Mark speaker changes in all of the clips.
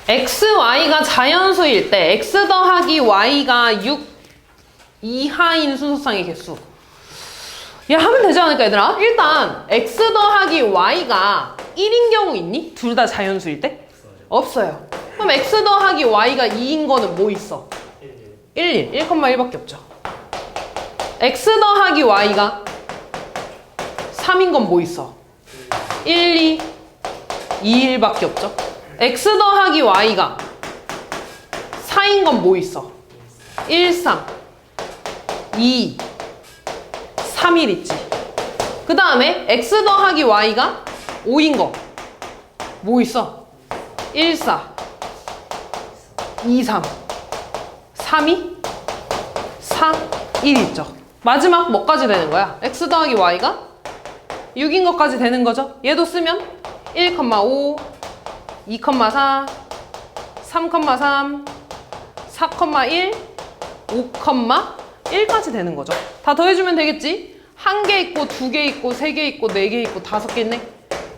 Speaker 1: x, y가 자연수일 때 x 더하기 y가 6 이하인 순서상의 개수. 야, 하면 되지 않을까, 얘들아? 일단 x 더하기 y가 1인 경우 있니? 둘 다 자연수일 때? 없어요. 그럼 x 더하기 y가 2인 거는 뭐 있어? 1, 1,1밖에 없죠. x 더하기 y가 3인 건 뭐 있어? 1, 2, 2, 1밖에 없죠. x 더하기 y가 4인 건 뭐 있어? 1, 3, 2, 3, 1 있지. 그 다음에 x 더하기 y가 5인 거 뭐 있어? 1, 4, 2, 3, 3, 2, 4, 1 있죠. 마지막 뭐까지 되는 거야? x 더하기 y가 6인 것까지 되는 거죠. 얘도 쓰면 1,5, 2,4, 3,3, 4,1, 5,1까지 되는 거죠. 다 더해주면 되겠지? 1개 있고 2개 있고 3개 있고 4개 있고 5개 있네.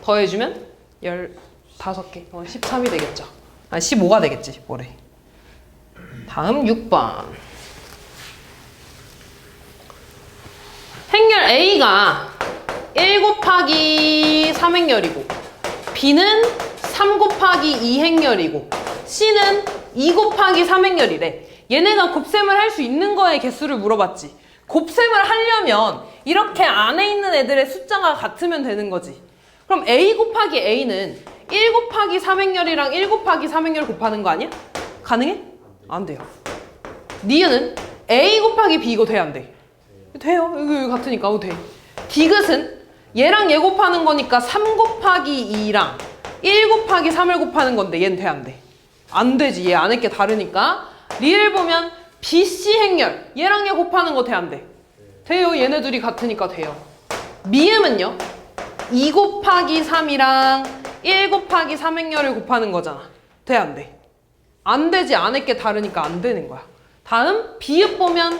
Speaker 1: 더해주면 15개, 13이 되겠죠. 아니 15가 되겠지. 뭐래. 다음 6번. 행렬 A가 1 곱하기 3행렬이고 B는 3 곱하기 2행렬이고 C는 2 곱하기 3행렬이래. 얘네가 곱셈을 할 수 있는 거의 개수를 물어봤지. 곱셈을 하려면 이렇게 안에 있는 애들의 숫자가 같으면 되는 거지. 그럼 A 곱하기 A는 1 곱하기 3행렬이랑 1 곱하기 3행렬 곱하는 거 아니야? 가능해? 안 돼요. 니은은 A 곱하기 B 이거 돼, 안 돼? 돼요. 여기 같으니까 돼. 디귿은 얘랑 얘 곱하는 거니까 3 곱하기 2랑 1 곱하기 3을 곱하는 건데 얘는 돼, 안 돼? 안 되지. 얘 안에 게 다르니까. 리을 보면 BC 행렬 얘랑 얘 곱하는 거 돼, 안 돼? 돼요. 얘네들이 같으니까 돼요. 미음은요 2 곱하기 3이랑 1 곱하기 3행렬을 곱하는 거잖아. 돼, 안 돼? 안 되지. 안에 게 다르니까 안 되는 거야. 다음 비읍 보면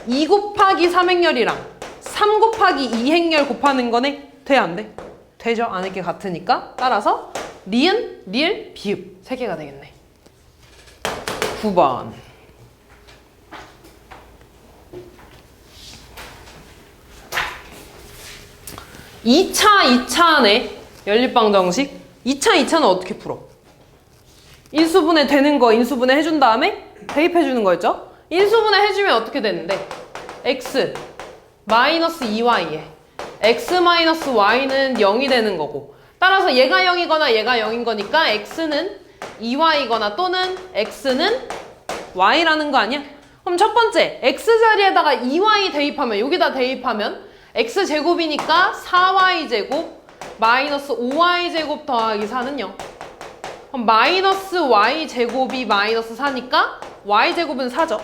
Speaker 1: 2 곱하기 3행렬이랑 3 곱하기 2행렬 곱하는 거네. 돼, 안 돼? 되죠. 안에 게 같으니까. 따라서 리은, 리을, 비읍 3개가 되겠네. 9번. 이 차네. 연립방 정식. 2차, 2차는 어떻게 풀어? 인수분해 되는 거 인수분해 해준 다음에 대입해주는 거였죠? 인수분해 해주면 어떻게 되는데? x 마이너스 2y에 x 마이너스 y는 0이 되는 거고 따라서 얘가 0이거나 얘가 0인 거니까 x는 2y거나 또는 x는 y라는 거 아니야? 그럼 첫 번째 x 자리에다가 2y 대입하면 여기다 대입하면 x제곱이니까 4y제곱 마이너스 5y제곱 더하기 4는 0. 그럼 마이너스 y제곱이 마이너스 4니까 y제곱은 4죠.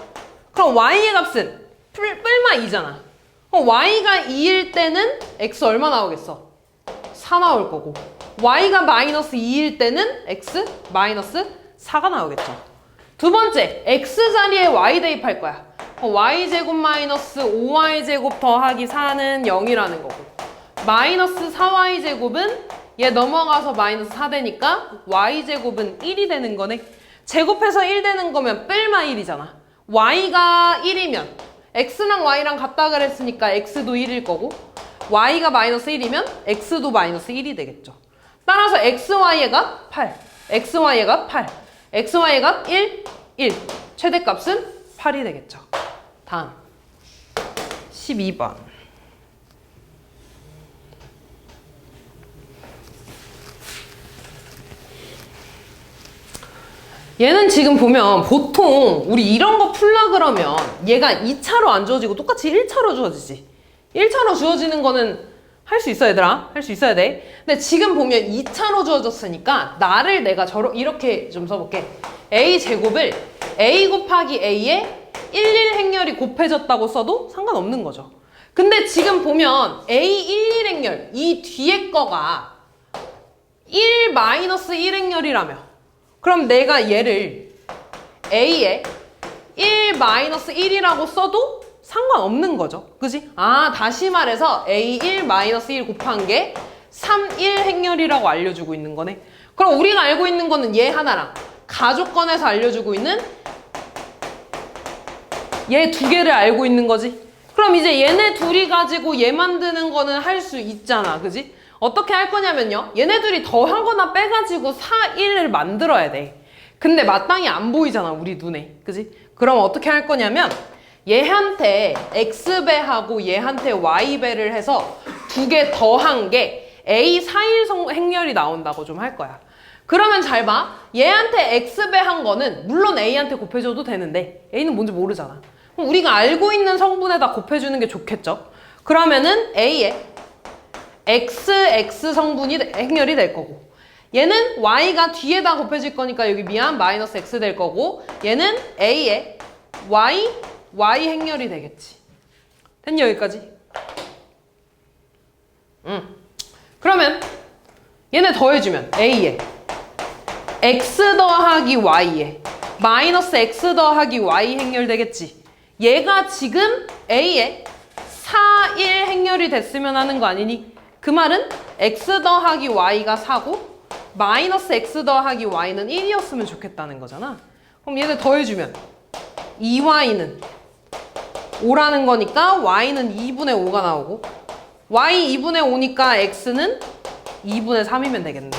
Speaker 1: 그럼 y의 값은 뿔마 2잖아. 그럼 y가 2일 때는 x 얼마 나오겠어? 4 나올 거고 y가 마이너스 2일 때는 x 마이너스 4가 나오겠죠. 두 번째 x 자리에 y 대입할 거야. y제곱 마이너스 5y제곱 더하기 4는 0이라는 거고 마이너스 4y제곱은 얘 넘어가서 마이너스 4 되니까 y제곱은 1이 되는 거네. 제곱해서 1 되는 거면 뿔마 1이잖아. y가 1이면 x랑 y랑 같다 그랬으니까 x도 1일 거고 y가 마이너스 1이면 x도 마이너스 1이 되겠죠. 따라서 xy의 값 8, xy의 값 8, xy의 값 1, 1. 최대값은 8이 되겠죠. 다음 12번. 얘는 지금 보면 보통 우리 이런 거 풀라 그러면 얘가 2차로 안 주어지고 똑같이 1차로 주어지지. 1차로 주어지는 거는 할 수 있어, 얘들아. 할 수 있어야 돼. 근데 지금 보면 2차로 주어졌으니까 나를 내가 이렇게 좀 써볼게. a제곱을 a 곱하기 a에 1, 1행렬이 곱해졌다고 써도 상관없는 거죠. 근데 지금 보면 a 1, 1행렬 이 뒤에 거가 1 마이너스 1행렬이라며 그럼 내가 얘를 a에 1 마이너스 1이라고 써도 상관없는 거죠. 그지? 아, 다시 말해서 a 1 마이너스 1 곱한 게 3, 1 행렬이라고 알려주고 있는 거네. 그럼 우리가 알고 있는 거는 얘 하나랑 가족권에서 알려주고 있는 얘 두 개를 알고 있는 거지. 그럼 이제 얘네 둘이 가지고 얘 만드는 거는 할 수 있잖아. 그지? 어떻게 할 거냐면요. 얘네 둘이 더하거나 빼가지고 4, 1을 만들어야 돼. 근데 마땅히 안 보이잖아, 우리 눈에. 그지? 그럼 어떻게 할 거냐면 얘한테 X배하고 얘한테 Y배를 해서 두 개 더한 게 A 4일 행렬이 나온다고 좀 할 거야. 그러면 잘 봐. 얘한테 X배 한 거는 물론 A한테 곱해줘도 되는데 A는 뭔지 모르잖아. 그럼 우리가 알고 있는 성분에다 곱해주는 게 좋겠죠? 그러면은 A에 XX 성분이 행렬이 될 거고 얘는 Y가 뒤에다 곱해질 거니까 여기 미안 마이너스 X 될 거고 얘는 A에 Y 행렬이 되겠지. 됐니 여기까지? 그러면 얘네 더해주면 A에 X 더하기 Y에 마이너스 X 더하기 Y 행렬 되겠지. 얘가 지금 A에 4, 1 행렬이 됐으면 하는 거 아니니? 그 말은 X 더하기 Y가 4고 마이너스 X 더하기 Y는 1이었으면 좋겠다는 거잖아. 그럼 얘네 더해주면 2Y는 5라는 거니까 Y는 2분의 5가 나오고 Y 2분의 5니까 X는 2분의 3이면 되겠네.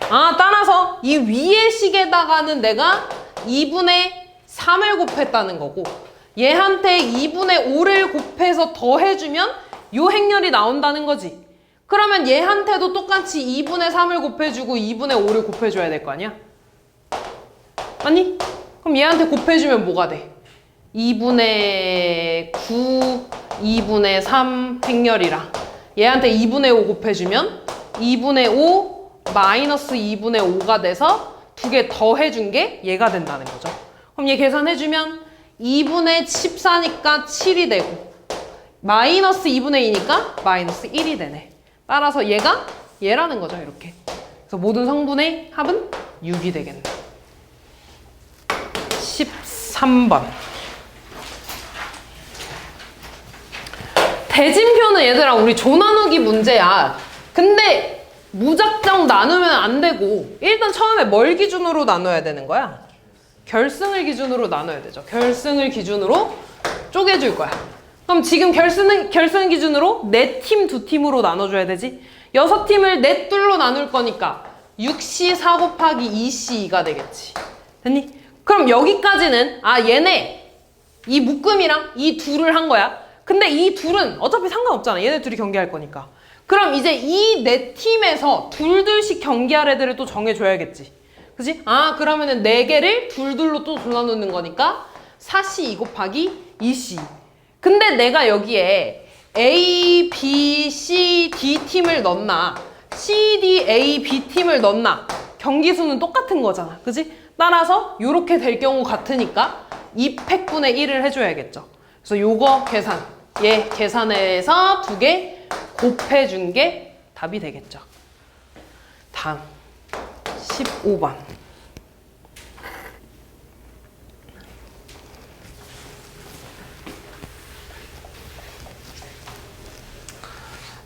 Speaker 1: 아, 따라서 이 위의 식에다가는 내가 2분의 3을 곱했다는 거고 얘한테 2분의 5를 곱해서 더해주면 요 행렬이 나온다는 거지. 그러면 얘한테도 똑같이 2분의 3을 곱해주고 2분의 5를 곱해줘야 될 거 아니야? 아니? 그럼 얘한테 곱해주면 뭐가 돼? 2분의 9, 2분의 3 행렬이라 얘한테 2분의 5 곱해주면 2분의 5 마이너스 2분의 5가 돼서 두 개 더해준 게 얘가 된다는 거죠. 그럼 얘 계산해주면 2분의 14니까 7이 되고 마이너스 2분의 2니까 마이너스 1이 되네. 따라서 얘가 얘라는 거죠. 이렇게. 그래서 모든 성분의 합은 6이 되겠네. 13번. 대진표는 얘들아 우리 조 나누기 문제야. 근데 무작정 나누면 안 되고 일단 처음에 뭘 기준으로 나눠야 되는 거야? 결승을 기준으로 나눠야 되죠. 결승을 기준으로 쪼개줄 거야. 그럼 지금 결승 기준으로 4팀 2팀으로 나눠줘야 되지. 6팀을 4뚫로 나눌 거니까 6C 4 곱하기 2C 2가 되겠지. 됐니? 그럼 여기까지는 얘네 이 묶음이랑 이 둘을 한 거야. 근데 이 둘은 어차피 상관없잖아. 얘네 둘이 경기할 거니까. 그럼 이제 이 4팀에서 둘씩 경기할 애들을 또 정해줘야겠지. 그치? 그러면은 4개를 둘로 또 나누는 거니까 4C 2 곱하기 2C. 근데 내가 여기에 A, B, C, D 팀을 넣나 C, D, A, B 팀을 넣나 경기수는 똑같은 거잖아. 그치? 따라서 요렇게 될 경우 같으니까 2팩분의 1을 해줘야겠죠. 그래서 요거 계산, 얘 계산해서 2개 곱해준 게 답이 되겠죠. 다음 15번.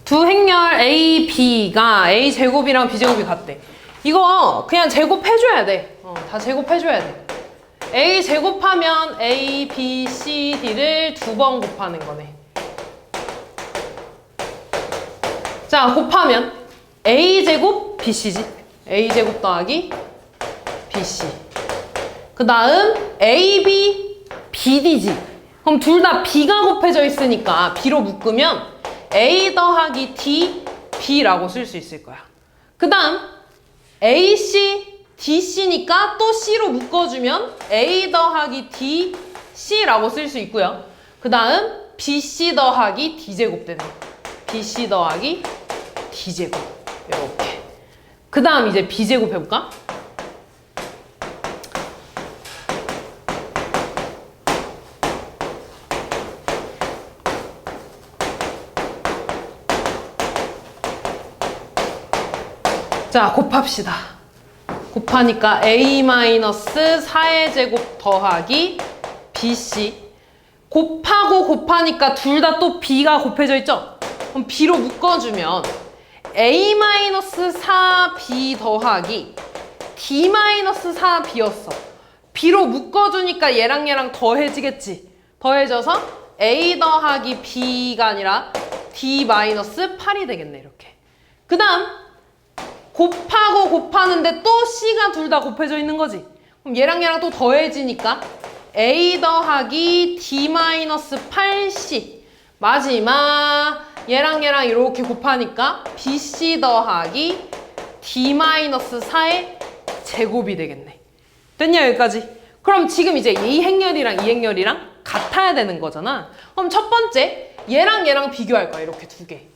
Speaker 1: 두 행렬 A, B가 A 제곱이랑 B 제곱이 같대. 이거 그냥 제곱해줘야 돼. 다 제곱해줘야 돼. A 제곱하면 A, B, C, D를 2번 곱하는 거네. 자, 곱하면 A제곱 BC지. A제곱 더하기 BC. 그 다음 AB, BD지. 그럼 둘 다 B가 곱해져 있으니까 B로 묶으면 A 더하기 D, B라고 쓸 수 있을 거야. 그 다음 AC, DC니까 또 C로 묶어주면 A 더하기 D, C라고 쓸 수 있고요. 그 다음 BC 더하기 D제곱 되네. BC 더하기 D제곱. 이렇게. 그 다음 이제 B제곱 해볼까? 자, 곱합시다. 곱하니까 A-4의 제곱 더하기 BC. 곱하고 곱하니까 둘 다 또 B가 곱해져 있죠? 그럼 B로 묶어주면 A-4B 더하기 D-4 B였어. B로 묶어주니까 얘랑 얘랑 더해지겠지. 더해져서 A 더하기 B가 아니라 D-8이 되겠네. 이렇게. 그 다음 곱하고 곱하는데 또 C가 둘 다 곱해져 있는 거지. 그럼 얘랑 얘랑 또 더해지니까 A 더하기 D-8C. 마지막 얘랑 얘랑 이렇게 곱하니까 BC 더하기 D-4의 제곱이 되겠네. 됐냐 여기까지? 그럼 지금 이제 이 행렬이랑 이 행렬이랑 같아야 되는 거잖아. 그럼 첫 번째 얘랑 얘랑 비교할 거야. 이렇게 두 개.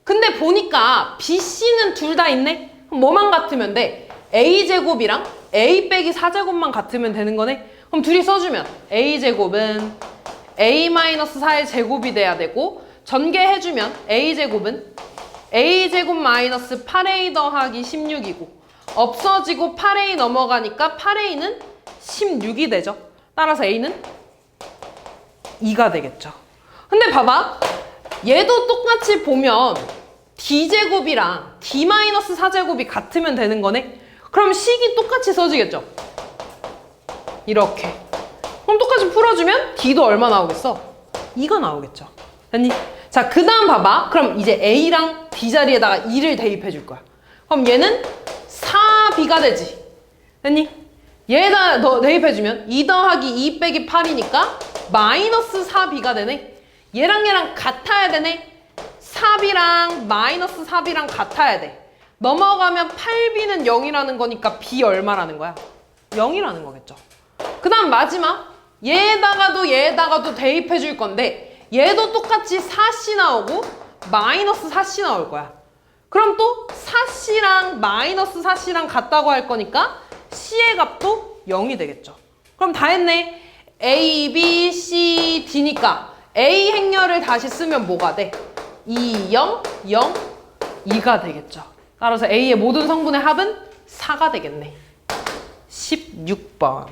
Speaker 1: 근데 보니까 BC는 둘 다 있네? 그럼 뭐만 같으면 돼? A제곱이랑 A 빼기 4제곱만 같으면 되는 거네? 그럼 둘이 써주면 A제곱은 A-4의 제곱이 돼야 되고 전개해주면 A제곱은 A제곱 마이너스 8A 더하기 16이고 없어지고 8A 넘어가니까 8A는 16이 되죠. 따라서 A는 2가 되겠죠. 근데 봐봐. 얘도 똑같이 보면 D제곱이랑 D-4제곱이 같으면 되는 거네. 그럼 식이 똑같이 써지겠죠. 이렇게. 그럼 똑같이 풀어주면 D도 얼마 나오겠어? 2가 나오겠죠. 됐니? 자, 그 다음 봐봐. 그럼 이제 A랑 B 자리에다가 2를 대입해 줄 거야. 그럼 얘는 4B가 되지. 됐니? 얘에다 너 대입해주면 2 더하기 2 빼기 8이니까 마이너스 4B가 되네. 얘랑 얘랑 같아야 되네. 4B랑 마이너스 4B랑 같아야 돼. 넘어가면 8B는 0이라는 거니까 B 얼마라는 거야? 0이라는 거겠죠. 그 다음 마지막 얘에다가도 대입해 줄 건데 얘도 똑같이 4C 나오고 마이너스 4C 나올 거야. 그럼 또 4C랑 마이너스 4C랑 같다고 할 거니까 C의 값도 0이 되겠죠. 그럼 다 했네. A, B, C, D니까 A 행렬을 다시 쓰면 뭐가 돼? 2, 0, 0, 2가 되겠죠. 따라서 A의 모든 성분의 합은 4가 되겠네. 16번.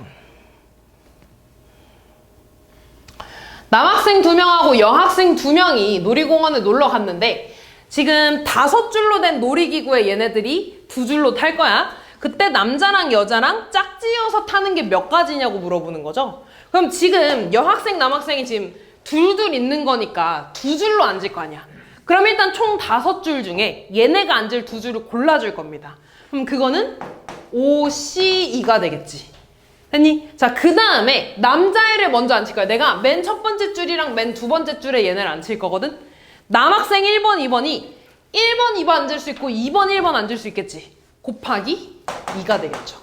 Speaker 1: 남학생 2명하고 여학생 2명이 놀이공원에 놀러 갔는데 지금 5줄로 된 놀이기구에 얘네들이 2줄로 탈 거야. 그때 남자랑 여자랑 짝지어서 타는 게 몇 가지냐고 물어보는 거죠. 그럼 지금 여학생, 남학생이 지금 둘둘 있는 거니까 2줄로 앉을 거 아니야. 그럼 일단 총 5줄 중에 얘네가 앉을 2줄을 골라줄 겁니다. 그럼 그거는 OC2가 되겠지. 됐니? 자, 그 다음에 남자애를 먼저 앉힐 거야. 내가 맨 첫 번째 줄이랑 맨 두 번째 줄에 얘네를 앉힐 거거든. 남학생 1번, 2번이 1번, 2번 앉을 수 있고 2번, 1번 앉을 수 있겠지. 곱하기 2가 되겠죠.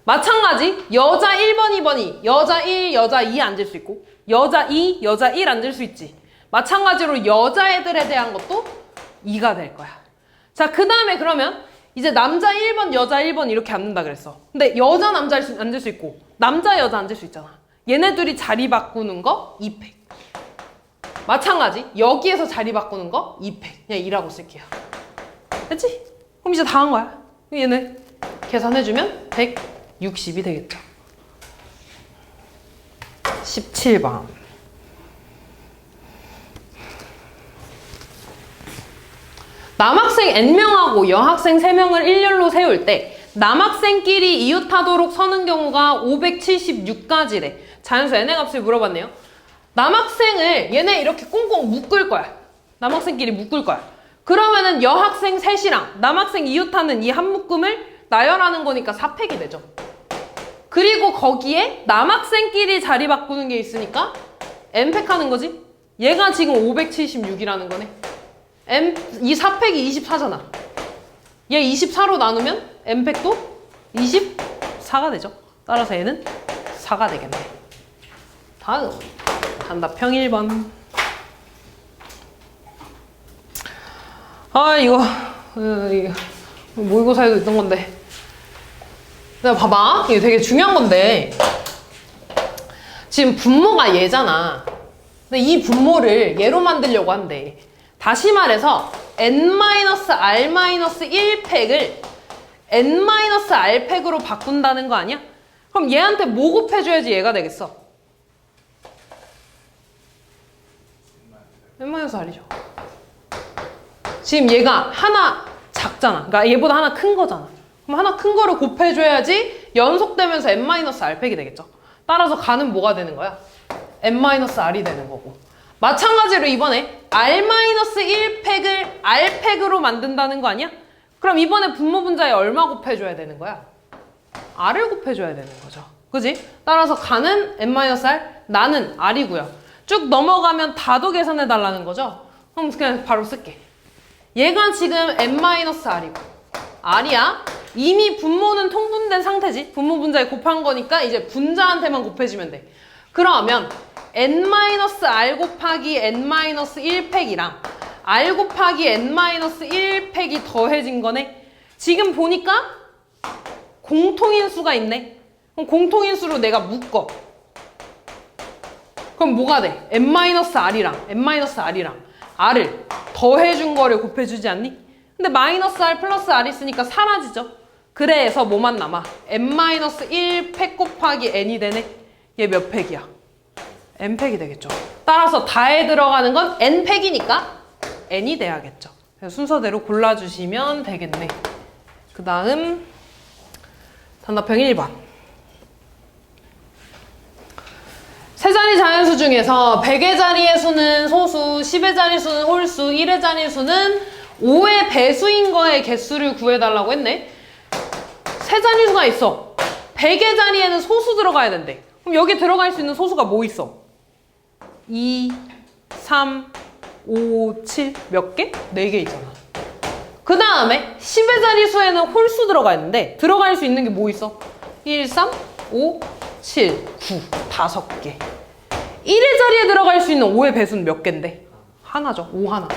Speaker 1: 마찬가지 여자 1번, 2번이 여자 1, 여자 2 앉을 수 있고 여자 2, 여자 1 앉을 수 있지. 마찬가지로 여자애들에 대한 것도 2가 될 거야. 자, 그 다음에 그러면 이제 남자 1번, 여자 1번 이렇게 앉는다 그랬어. 근데 여자, 남자 앉을 수 있고 남자, 여자 앉을 수 있잖아. 얘네들이 자리 바꾸는 거 2팩. 마찬가지 여기에서 자리 바꾸는 거 2팩. 그냥 2라고 쓸게요. 됐지? 그럼 이제 다 한 거야. 얘네 계산해주면 160이 되겠죠. 17번. 남학생 N명하고 여학생 3명을 일렬로 세울 때 남학생끼리 이웃하도록 서는 경우가 576가지래. 자연수 n의 값을 물어봤네요. 남학생을 얘네 이렇게 꽁꽁 묶을 거야. 남학생끼리 묶을 거야. 그러면은 여학생 셋이랑 남학생 이웃하는 이 한 묶음을 나열하는 거니까 4팩이 되죠. 그리고 거기에 남학생끼리 자리 바꾸는 게 있으니까 n팩 하는 거지. 얘가 지금 576이라는 거네. 이 4팩이 24잖아. 얘 24로 나누면 n팩도 24가 되죠. 따라서 얘는 4가 되겠네. 다음 단답형 1번. 아 이거 모의고사에도 있던 건데. 내가 봐봐. 이게 되게 중요한 건데 지금 분모가 얘잖아. 근데 이 분모를 얘로 만들려고 한대. 다시 말해서 n-r-1팩을 n-r팩으로 바꾼다는 거 아니야? 그럼 얘한테 뭐 곱해줘야지 얘가 되겠어? n-r이죠. 지금 얘가 하나 작잖아. 그러니까 얘보다 하나 큰 거잖아. 그럼 하나 큰 거를 곱해줘야지 연속되면서 n-r팩이 되겠죠. 따라서 가는 뭐가 되는 거야? n-r이 되는 거고. 마찬가지로 이번에 r-1팩을 r팩으로 만든다는 거 아니야? 그럼 이번에 분모 분자에 얼마 곱해줘야 되는 거야? r을 곱해줘야 되는 거죠. 그지? 따라서 가는 n-r, 나는 r이고요. 쭉 넘어가면 다도 계산해 달라는 거죠. 그럼 그냥 바로 쓸게. 얘가 지금 n-r이고 r이야. 이미 분모는 통분된 상태지. 분모 분자에 곱한 거니까 이제 분자한테만 곱해주면 돼. 그러면 n-r 곱하기 n-1팩이랑 r 곱하기 n-1팩이 더해진 거네. 지금 보니까 공통인수가 있네. 그럼 공통인수로 내가 묶어. 그럼 뭐가 돼? n-r이랑 r을 더해준 거를 곱해주지 않니? 근데 마이너스 r 플러스 r 있으니까 사라지죠. 그래서 뭐만 남아? n-1팩 곱하기 n이 되네. 얘 몇 팩이야? n팩이 되겠죠. 따라서 다에 들어가는 건 n팩이니까 n이 돼야겠죠. 순서대로 골라주시면 되겠네. 그 다음 단답형 1번. 세 자리 자연수 중에서 100의 자리의 수는 소수, 10의 자리 수는 홀수, 1의 자리 수는 5의 배수인 거의 개수를 구해달라고 했네. 세 자리수가 있어. 100의 자리에는 소수 들어가야 된대. 그럼 여기 들어갈 수 있는 소수가 뭐 있어? 2, 3, 5, 7 몇 개? 4개 있잖아. 그 다음에 10의 자리수에는 홀수 들어가 있는데 들어갈 수 있는 게 뭐 있어? 1, 3, 5, 7, 9 5개. 1의 자리에 들어갈 수 있는 5의 배수는 몇 개인데? 하나죠. 5 하나.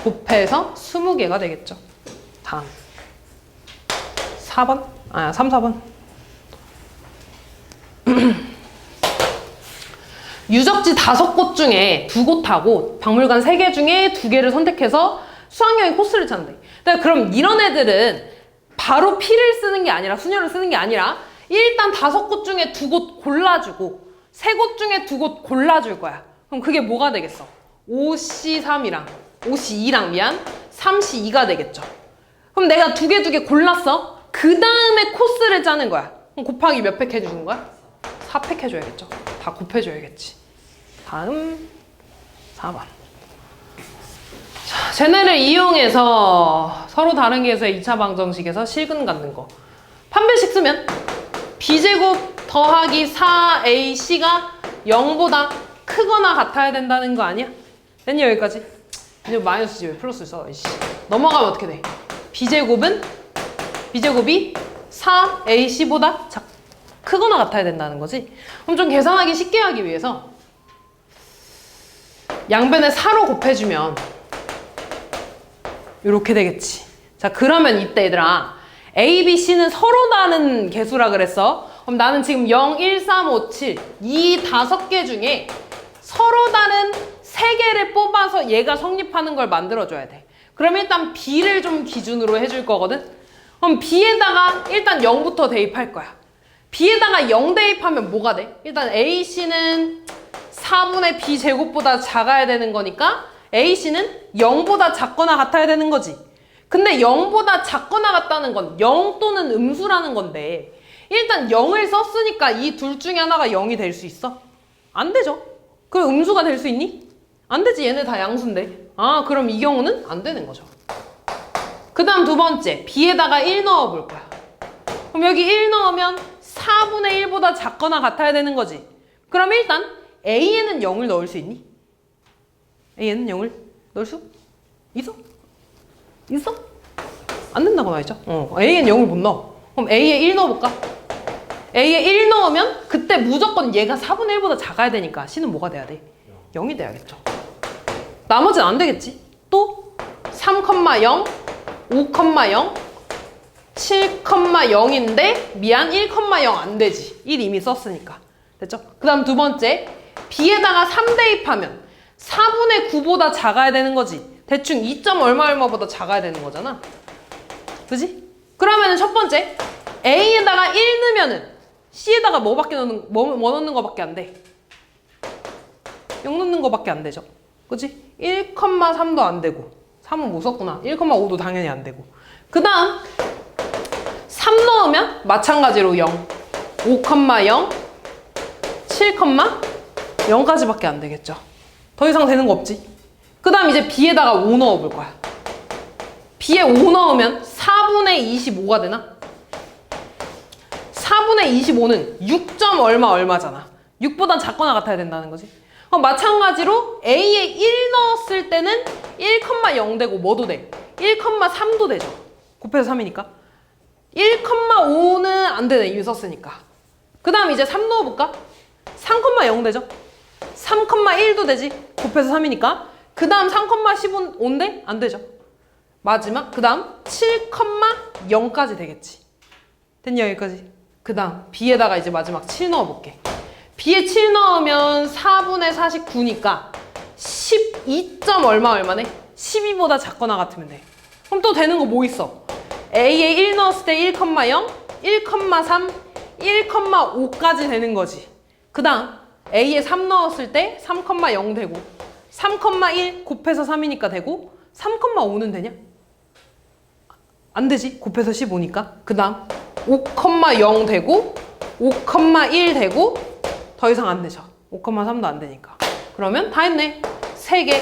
Speaker 1: 곱해서 20개가 되겠죠. 다음 4번? 3, 4번. 유적지 5곳 중에 2곳하고 박물관 3개 중에 2개를 선택해서 수학여행 코스를 찾는데. 그럼 이런 애들은 바로 P를 쓰는 게 아니라 순열을 쓰는 게 아니라 일단 5곳 중에 2곳 골라주고 3곳 중에 2곳 골라줄 거야. 그럼 그게 뭐가 되겠어? 5C3이랑 5C2랑 3C2가 되겠죠. 그럼 내가 2개 골랐어. 그 다음에 코스를 짜는 거야. 그럼 곱하기 몇 팩 해주는 거야? 4팩 해줘야겠죠. 다 곱해줘야겠지. 다음 4번. 자, 쟤네를 이용해서 서로 다른 계수의 2차 방정식에서 실근 갖는 거. 판별식 쓰면 b제곱 더하기 4ac가 0보다 크거나 같아야 된다는 거 아니야? 됐니 여기까지? 이제 마이너스지 왜 플러스를 써? 넘어가면 어떻게 돼? b제곱이 4ac보다 크거나 같아야 된다는 거지. 그럼 좀 계산하기 쉽게 하기 위해서 양변에 4로 곱해주면 이렇게 되겠지. 자, 그러면 이때 얘들아 A, B, C는 서로 다른 개수라 그랬어. 그럼 나는 지금 0, 1, 3, 5, 7 이 5개 중에 서로 다른 3개를 뽑아서 얘가 성립하는 걸 만들어줘야 돼. 그럼 일단 B를 좀 기준으로 해줄 거거든. 그럼 B에다가 일단 0부터 대입할 거야. B에다가 0 대입하면 뭐가 돼? 일단 AC는 4분의 B제곱보다 작아야 되는 거니까 AC는 0보다 작거나 같아야 되는 거지. 근데 0보다 작거나 같다는 건 0 또는 음수라는 건데 일단 0을 썼으니까 이 둘 중에 하나가 0이 될 수 있어? 안 되죠. 그럼 음수가 될 수 있니? 안 되지. 얘네 다 양수인데. 그럼 이 경우는 안 되는 거죠. 그 다음 두 번째 B에다가 1 넣어볼 거야. 그럼 여기 1 넣으면 4분의 1보다 작거나 같아야 되는 거지. 그럼 일단 A에는 0을 넣을 수 있니? A에는 0을 넣을 수 있어? 있어? 안 된다고 나있죠? A엔 0을 못 넣어. 그럼 A에 1 넣어볼까? A에 1 넣으면 그때 무조건 얘가 4분의 1보다 작아야 되니까 C는 뭐가 돼야 돼? 0이 돼야겠죠. 나머지는 안 되겠지? 또 3,0, 5,0, 7,0인데 미안 1,0 안 되지. 1 이미 썼으니까. 됐죠? 그 다음 두 번째 B에다가 3 대입하면 4분의 9보다 작아야 되는 거지. 대충 2. 얼마보다 작아야 되는 거잖아. 그지? 그러면은 첫 번째 A에다가 1 넣으면은 C에다가 뭐 넣는 거밖에 안 돼? 0 넣는 거밖에 안 되죠. 그지? 1,3도 안 되고 3은 못 썼구나. 1,5도 당연히 안 되고 그 다음 4 3 넣으면 마찬가지로 0, 5, 0, 7, 0까지밖에 안 되겠죠. 더 이상 되는 거 없지. 그 다음 이제 b에다가 5 넣어볼 거야. b에 5 넣으면 4분의 25가 되나? 4분의 25는 6. 얼마잖아. 6보단 작거나 같아야 된다는 거지. 마찬가지로 a에 1 넣었을 때는 1,0 되고 뭐도 돼? 1,3도 되죠. 곱해서 3이니까. 1,5는 안 되네. 이미 썼으니까. 그 다음 이제 3 넣어볼까? 3,0 되죠. 3,1도 되지. 곱해서 3이니까. 그 다음 3,15인데? 안 되죠. 마지막 그 다음 7,0까지 되겠지. 됐냐 여기까지? 그 다음 b에다가 이제 마지막 7 넣어볼게. b에 7 넣으면 4분의 49니까 12. 얼마네? 12보다 작거나 같으면 돼. 그럼 또 되는 거 뭐 있어? a에 1 넣었을 때 1,0, 1,3, 1,5까지 되는 거지. 그 다음 a에 3 넣었을 때 3,0 되고 3,1 곱해서 3이니까 되고 3,5는 되냐? 안 되지. 곱해서 15니까. 그 다음 5,0 되고 5,1 되고 더 이상 안 되죠. 5,3도 안 되니까. 그러면 다 했네. 3개.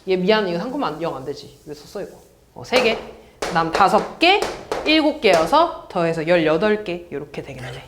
Speaker 1: 얘 미안해. 이거 3,0 안 되지. 왜 썼어 이거? 3개. 그 다음 5개, 7개여서 더해서 18개 이렇게 되겠네.